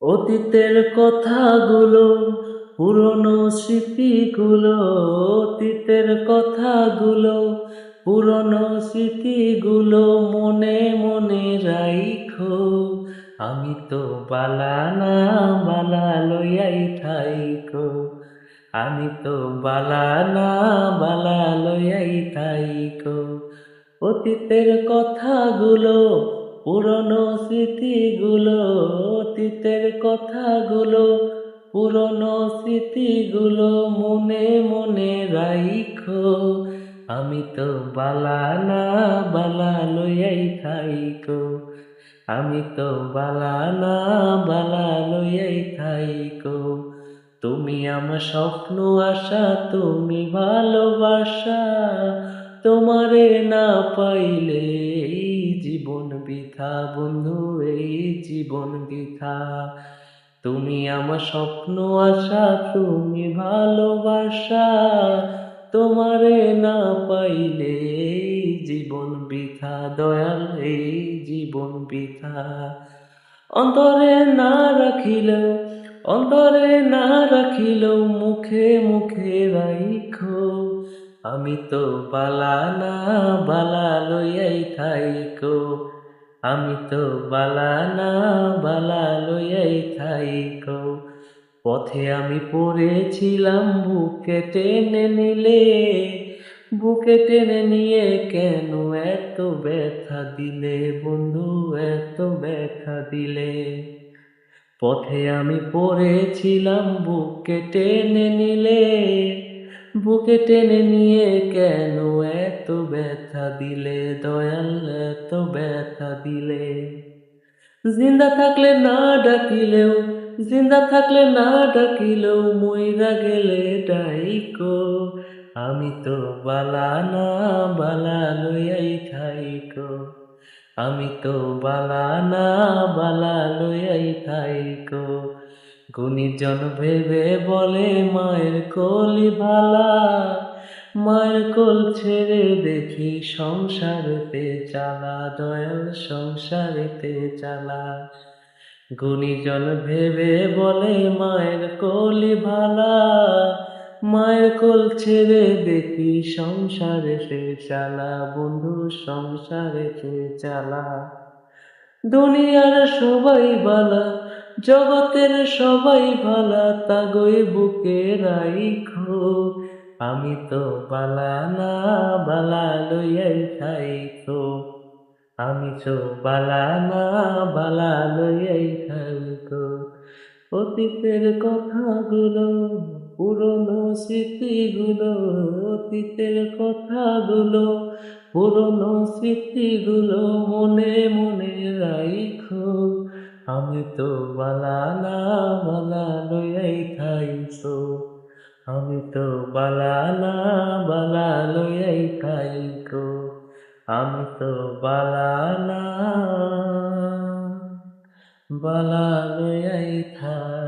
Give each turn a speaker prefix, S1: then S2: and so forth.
S1: অতীতের কথাগুলো, পুরনো স্মৃতিগুলো, অতীতের কথাগুলো, পুরনো স্মৃতিগুলো মনে মনে রাইখো। আমি তো বালা না, বালা লইয়াই থাইকো। আমি তো বালা না, বালা লইয়াই থাইকো। অতীতের কথাগুলো, পুরনো স্মৃতিগুলো, অতীতের কথাগুলো, পুরনো স্মৃতিগুলো মনে মনে রাইখো। আমি তো বালা না, বালা লইয়াই থাইকো। আমি তো বালা না, বালা লইয়াই থাইকো। তুমি আমার স্বপ্ন আশা, তুমি ভালোবাসা। তোমারে না পাইলে এই জীবন বৃথা বন্ধু, এই জীবন বৃথা। তুমি আমার স্বপ্ন আশা, তুমি ভালোবাসা। তোমারে না পাইলে এই জীবন বৃথা দয়াল, এই জীবন বৃথা। অন্তরে না রাখিলেও, অন্তরে না রাখিলেও মুখে মুখে রাইখো। আমি তো বালা না, বালা লইয়াই থাইকো। আমি তো বালা না, বালা লইয়াই থাইকো। পথে আমি পড়েছিলাম, বুকে টেনে নিলে, বুকে টেনে নিয়ে কেন এত ব্যথা দিলে বন্ধু, এত ব্যথা দিলে। পথে আমি পড়েছিলাম, বুকে টেনে নিলে, বুকে টেনে নিয়ে কেন এত ব্যথা দিলে দয়াল, এত ব্যথা দিলে। জিন্দা থাকলে না ডাকিলেও, জিন্দা থাকলে না ডাকিলেও মইরা গেলে ডাইকো। আমি তো বালা না, বালা লইয়াই থাইকো। আমি তো বালা না, বালা লইয়াই থাইকো। গুণীজন ভেবে বলে মায়ের কোলি ভালা, মায়ের কোল ছেড়ে দেখি সংসারেতে চালা দয়াল, সংসারেতে চালা। গুণীজন ভেবে বলে মায়ের কোলি ভালা, মায়ের কোল ছেড়ে দেখি সংসারেতে চালা বন্ধু, সংসারেতে চালা। দুনিয়ার সবাই বালা, জগতের সবাই ভালা, তাগই বুকে রাইখো। আমি তো বালা না, বালা লইয়াই থাইকো। আমি তো বালা না, বালা লইয়াই থাইকো। অতীতের কথাগুলো, পুরনো স্মৃতিগুলো, অতীতের কথাগুলো, পুরনো স্মৃতিগুলো মনে মনে রাইখো। আমি তো বালা না, বালা লইয়াই থাইকো। আমি তো বালা না, বালা লইয়াই থাইকো। আমি তো বালা না, বালা লইয়াই থাইকো।